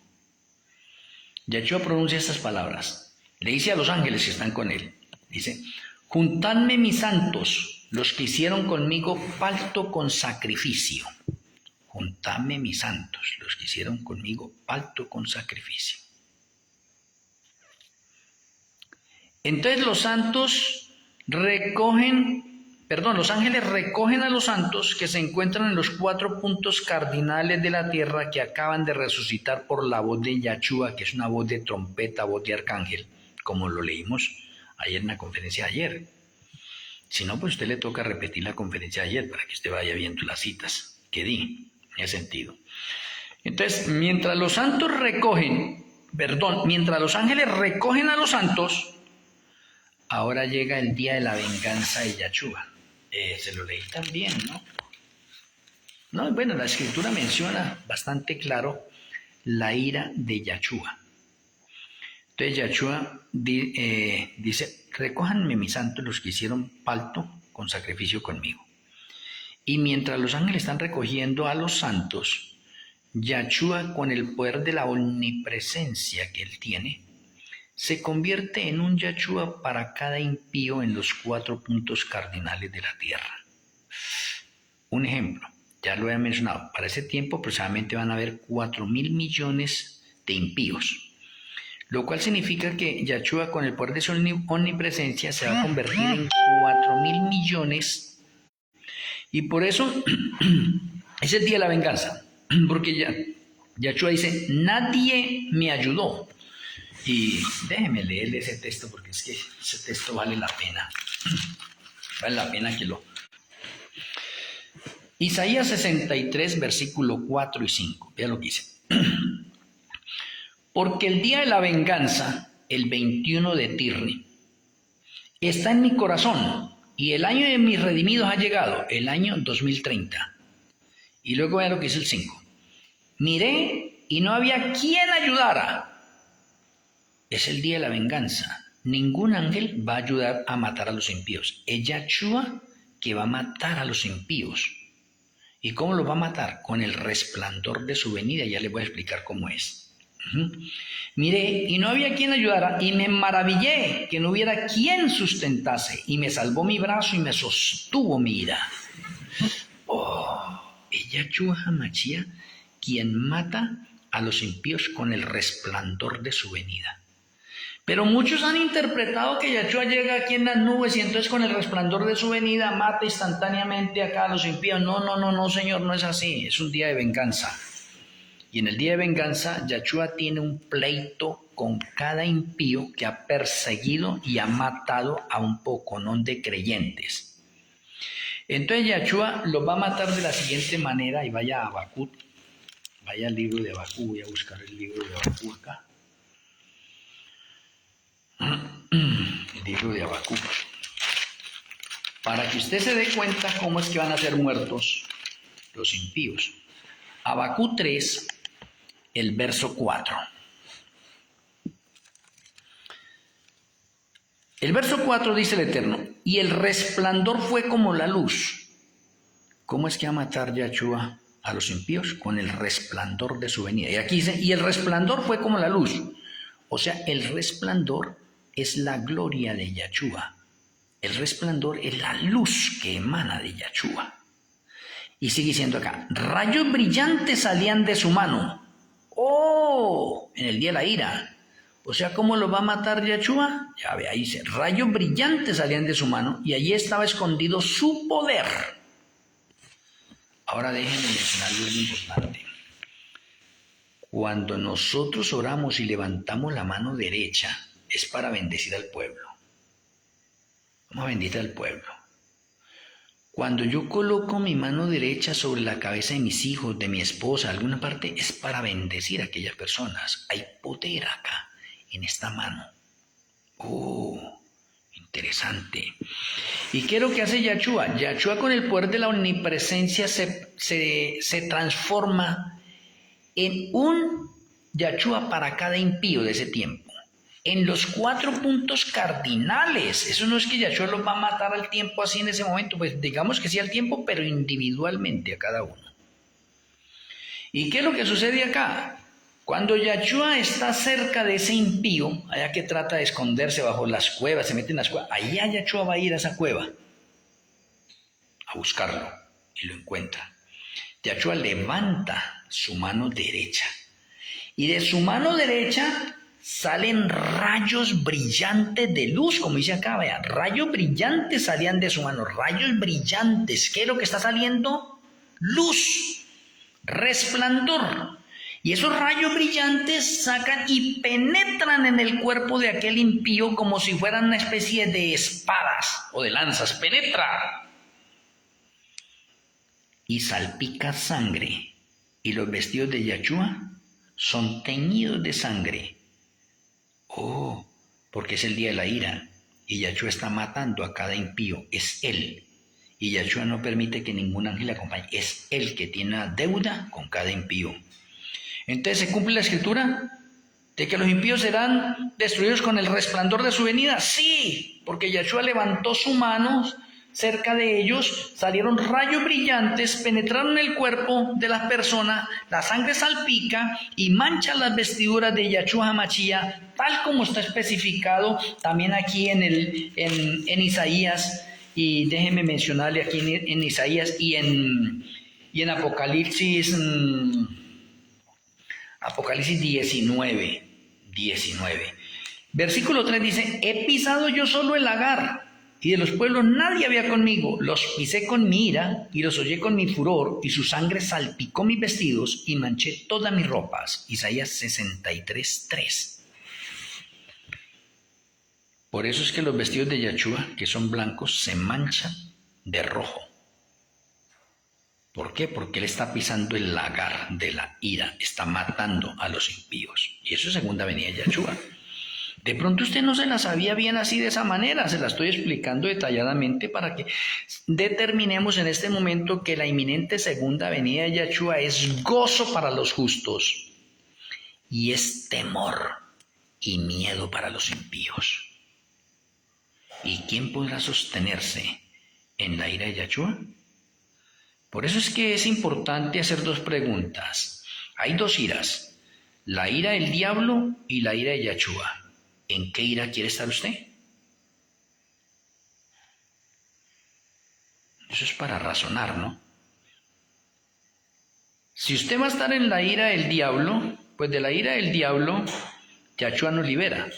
Yahshua pronuncia estas palabras, le dice a los ángeles que están con él, dice: juntadme mis santos, los que hicieron conmigo pacto con sacrificio. Juntadme mis santos, los que hicieron conmigo pacto con sacrificio. Entonces los ángeles recogen a los santos que se encuentran en los 4 puntos cardinales de la tierra que acaban de resucitar por la voz de Yahshua, que es una voz de trompeta, voz de arcángel, como lo leímos ayer en la conferencia de ayer. Si no, pues a usted le toca repetir la conferencia de ayer para que usted vaya viendo las citas que di en ese sentido. Entonces, mientras los ángeles recogen a los santos, ahora llega el día de la venganza de Yahshua. Se lo leí también, ¿no? Bueno, la escritura menciona bastante claro la ira de Yahshua. Entonces Yahshua dice: recójanme mis santos, los que hicieron pacto con sacrificio conmigo. Y mientras los ángeles están recogiendo a los santos, Yahshua, con el poder de la omnipresencia que él tiene, se convierte en un Yahshua para cada impío en los 4 puntos cardinales de la tierra. Un ejemplo, ya lo he mencionado, para ese tiempo aproximadamente van a haber 4.000 millones de impíos, lo cual significa que Yahshua, con el poder de su omnipresencia, se va a convertir en 4.000 millones. Y por eso es el día de la venganza, porque Yahshua dice: nadie me ayudó. Y déjeme leerle ese texto, porque es que ese texto vale la pena que lo... Isaías 63, versículo 4 y 5, vea lo que dice: porque el día de la venganza, el 21 de Tirri, está en mi corazón, y el año de mis redimidos ha llegado, el año 2030. Y luego vea lo que dice el 5. Miré y no había quien ayudara. Es el día de la venganza. Ningún ángel va a ayudar a matar a los impíos. Es Yahshua que va a matar a los impíos. ¿Y cómo los va a matar? Con el resplandor de su venida. Ya les voy a explicar cómo es. Miré y no había quien ayudara, y me maravillé que no hubiera quien sustentase, y me salvó mi brazo y me sostuvo mi ira. Es Yahshua HaMashiach quien mata a los impíos con el resplandor de su venida. Pero muchos han interpretado que Yahshua llega aquí en las nubes y entonces con el resplandor de su venida mata instantáneamente acá a los impíos. No, Señor, no es así. Es un día de venganza. Y en el día de venganza, Yahshua tiene un pleito con cada impío que ha perseguido y ha matado a un poconón de creyentes. Entonces Yahshua los va a matar de la siguiente manera, y vaya a Habacuc, Vaya al libro de Habacuc, voy a buscar el libro de Habacuc acá. El libro de Habacuc. Para que usted se dé cuenta cómo es que van a ser muertos los impíos. Habacuc 3, el verso 4. El verso 4 dice el Eterno, y el resplandor fue como la luz. ¿Cómo es que va a matar Yahshua a los impíos? Con el resplandor de su venida. Y aquí dice, y el resplandor fue como la luz. O sea, el resplandor es la gloria de Yahshua. El resplandor es la luz que emana de Yahshua. Y sigue diciendo acá, rayos brillantes salían de su mano. ¡Oh! En el día de la ira. O sea, ¿cómo lo va a matar Yahshua? Ya ve, ahí dice, rayos brillantes salían de su mano y allí estaba escondido su poder. Ahora déjenme mencionar algo importante. Cuando nosotros oramos y levantamos la mano derecha, es para bendecir al pueblo. Vamos a bendecir al pueblo. Cuando yo coloco mi mano derecha sobre la cabeza de mis hijos, de mi esposa, alguna parte, es para bendecir a aquellas personas. Hay poder acá, en esta mano. Oh, interesante. ¿Y qué es lo que hace Yahshua? Yahshua con el poder de la omnipresencia se transforma en un Yahshua para cada impío de ese tiempo. En los 4 puntos cardinales. Eso no es que Yahshua los va a matar al tiempo así en ese momento. Pues digamos que sí al tiempo, pero individualmente a cada uno. ¿Y qué es lo que sucede acá? Cuando Yahshua está cerca de ese impío, allá que trata de esconderse bajo las cuevas, se mete en las cuevas, allá Yahshua va a ir a esa cueva a buscarlo y lo encuentra. Yahshua levanta su mano derecha y de su mano derecha salen rayos brillantes de luz, como dice acá, vean, rayos brillantes salían de su mano, rayos brillantes. ¿Qué es lo que está saliendo? Luz, resplandor. Y esos rayos brillantes sacan y penetran en el cuerpo de aquel impío como si fueran una especie de espadas o de lanzas. Penetra y salpica sangre. Y los vestidos de Yahshua son teñidos de sangre. Oh, porque es el día de la ira y Yahshua está matando a cada impío, es Él. Y Yahshua no permite que ningún ángel le acompañe, es Él que tiene una deuda con cada impío. Entonces, ¿se cumple la escritura de que los impíos serán destruidos con el resplandor de su venida? Sí, porque Yahshua levantó su mano cerca de ellos, salieron rayos brillantes, penetraron el cuerpo de las personas, la sangre salpica y mancha las vestiduras de Yahshua HaMashiach, tal como está especificado también aquí en Isaías, y déjenme mencionarle aquí en Isaías y en Apocalipsis, Apocalipsis 19. Versículo 3 dice, he pisado yo solo el lagar, y de los pueblos nadie había conmigo. Los pisé con mi ira y los hollé con mi furor, y su sangre salpicó mis vestidos y manché todas mis ropas. Isaías 63:3. Por eso es que los vestidos de Yahshua, que son blancos, se manchan de rojo. ¿Por qué? Porque él está pisando el lagar de la ira, está matando a los impíos. Y eso es segunda venida de Yahshua. De pronto usted no se la sabía bien así de esa manera, se la estoy explicando detalladamente para que determinemos en este momento que la inminente segunda venida de Yahshua es gozo para los justos y es temor y miedo para los impíos. ¿Y quién podrá sostenerse en la ira de Yahshua? Por eso es que es importante hacer 2 preguntas. Hay 2 iras, la ira del diablo y la ira de Yahshua. ¿En qué ira quiere estar usted? Eso es para razonar, ¿no? Si usted va a estar en la ira del diablo, pues de la ira del diablo, Yahshua nos libera.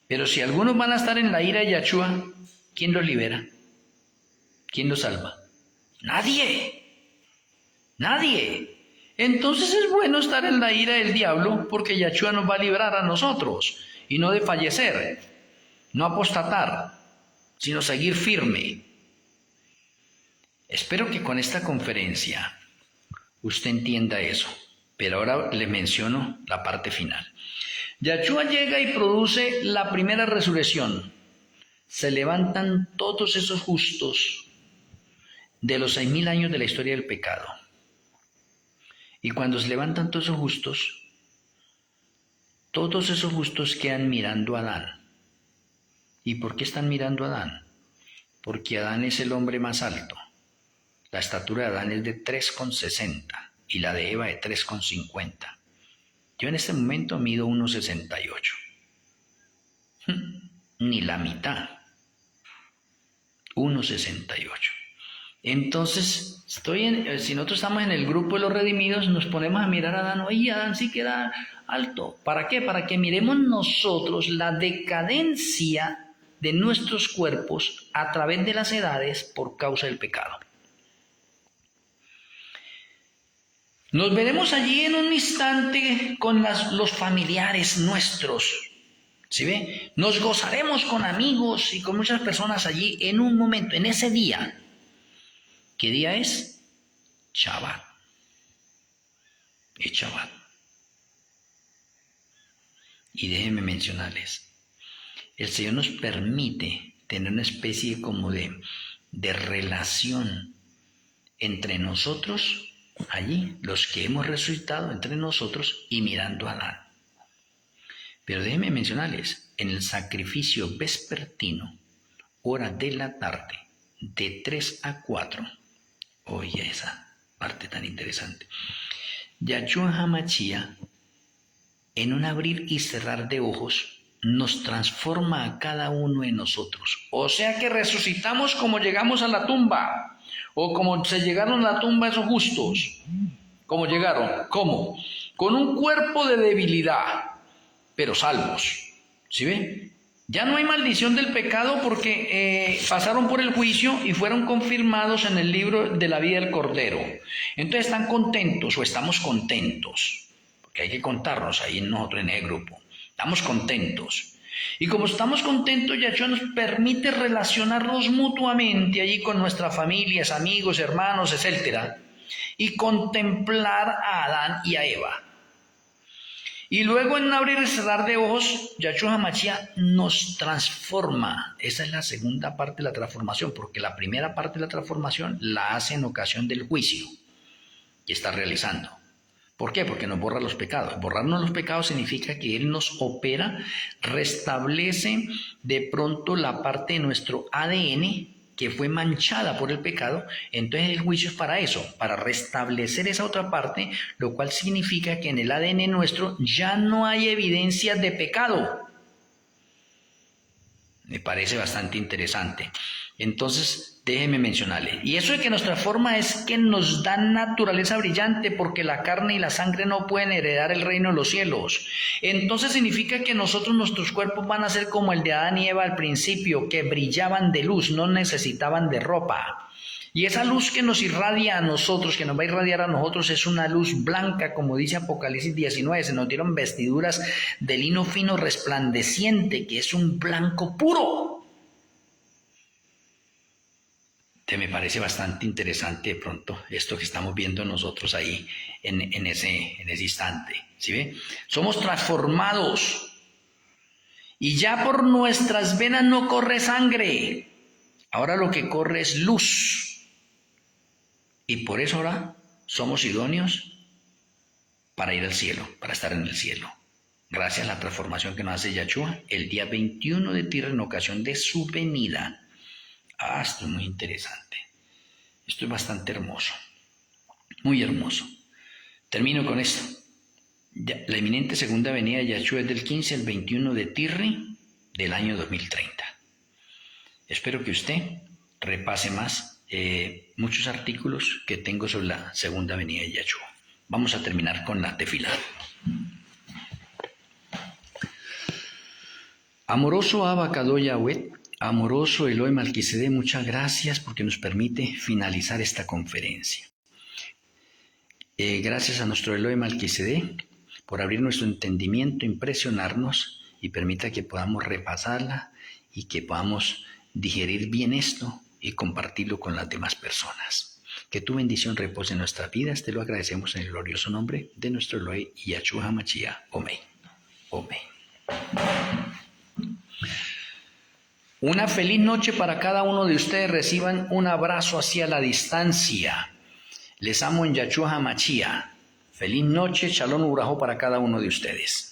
Pero si algunos van a estar en la ira de Yahshua, ¿quién los libera? ¿Quién los salva? Nadie. Nadie. Entonces es bueno estar en la ira del diablo porque Yahshua nos va a librar a nosotros. Y no de fallecer, no apostatar, sino seguir firme. Espero que con esta conferencia usted entienda eso. Pero ahora le menciono la parte final. Yahshua llega y produce la primera resurrección. Se levantan todos esos justos de los 6.000 años de la historia del pecado. Y cuando se levantan todos esos justos quedan mirando a Adán. ¿Y por qué están mirando a Adán? Porque Adán es el hombre más alto. La estatura de Adán es de 3,60 y la de Eva de 3,50. Yo en este momento mido 1,68. Ni la mitad. 1,68. Entonces, si nosotros estamos en el grupo de los redimidos, nos ponemos a mirar a Adán. Oye, Adán sí queda alto. ¿Para qué? Para que miremos nosotros la decadencia de nuestros cuerpos a través de las edades por causa del pecado. Nos veremos allí en un instante con los familiares nuestros. ¿Sí ve? Nos gozaremos con amigos y con muchas personas allí en un momento, en ese día. ¿Qué día es? Shabbat. Es Shabbat. Y déjenme mencionarles, el Señor nos permite tener una especie como de relación entre nosotros, allí, los que hemos resucitado entre nosotros y mirando a Adán. Pero déjenme mencionarles, en el sacrificio vespertino, hora de la tarde, de 3 a 4, oye esa parte tan interesante, Yahshua HaMashiach, en un abrir y cerrar de ojos, nos transforma a cada uno de nosotros. O sea que resucitamos como llegamos a la tumba, o como se llegaron a la tumba esos justos. ¿Cómo llegaron? ¿Cómo? Con un cuerpo de debilidad, pero salvos. ¿Sí ven? Ya no hay maldición del pecado porque pasaron por el juicio y fueron confirmados en el libro de la vida del Cordero. Entonces están contentos o estamos contentos, porque hay que contarnos ahí nosotros en el grupo. Estamos contentos. Y como estamos contentos, Yahshua nos permite relacionarnos mutuamente allí con nuestras familias, amigos, hermanos, etc. Y contemplar a Adán y a Eva. Y luego en un abrir y cerrar de ojos, Yahshua HaMashiach nos transforma. Esa es la segunda parte de la transformación, porque la primera parte de la transformación la hace en ocasión del juicio que está realizando. ¿Por qué? Porque nos borra los pecados. Borrarnos los pecados significa que Él nos opera, restablece de pronto la parte de nuestro ADN que fue manchada por el pecado. Entonces el juicio es para eso, para restablecer esa otra parte, lo cual significa que en el ADN nuestro ya no hay evidencias de pecado. Me parece bastante interesante. Entonces, déjeme mencionarle. Y eso de que nos transforma es que nos da naturaleza brillante, porque la carne y la sangre no pueden heredar el reino de los cielos. Entonces significa que nuestros cuerpos van a ser como el de Adán y Eva al principio, que brillaban de luz, no necesitaban de ropa. Y esa luz que nos irradia a nosotros, que nos va a irradiar a nosotros, es una luz blanca, como dice Apocalipsis 19. Se nos dieron vestiduras de lino fino resplandeciente, que es un blanco puro. Me parece bastante interesante de pronto esto que estamos viendo nosotros ahí en ese instante. ¿Sí ve? Somos transformados y ya por nuestras venas no corre sangre. Ahora lo que corre es luz. Y por eso ahora somos idóneos para ir al cielo, para estar en el cielo. Gracias a la transformación que nos hace Yahshua el día 21 de Tir en ocasión de su venida. Esto es muy interesante. Esto es bastante hermoso. Muy hermoso. Termino con esto. La inminente segunda venida de Yahshua es del 15 al 21 de Tirri del año 2030. Espero que usted repase más muchos artículos que tengo sobre la segunda venida de Yahshua. Vamos a terminar con la tefilá. Amoroso Abba Kadosh Yahweh, amoroso Elohim Melquisedec, muchas gracias porque nos permite finalizar esta conferencia. Gracias a nuestro Elohim Melquisedec por abrir nuestro entendimiento, impresionarnos y permita que podamos repasarla y que podamos digerir bien esto y compartirlo con las demás personas. Que tu bendición repose en nuestras vidas. Te lo agradecemos en el glorioso nombre de nuestro Elohim Yahshua HaMashiach. Amén. Amén. Una feliz noche para cada uno de ustedes. Reciban un abrazo hacia la distancia. Les amo en Yahshua HaMashiach. Feliz noche, Shalom Urajo para cada uno de ustedes.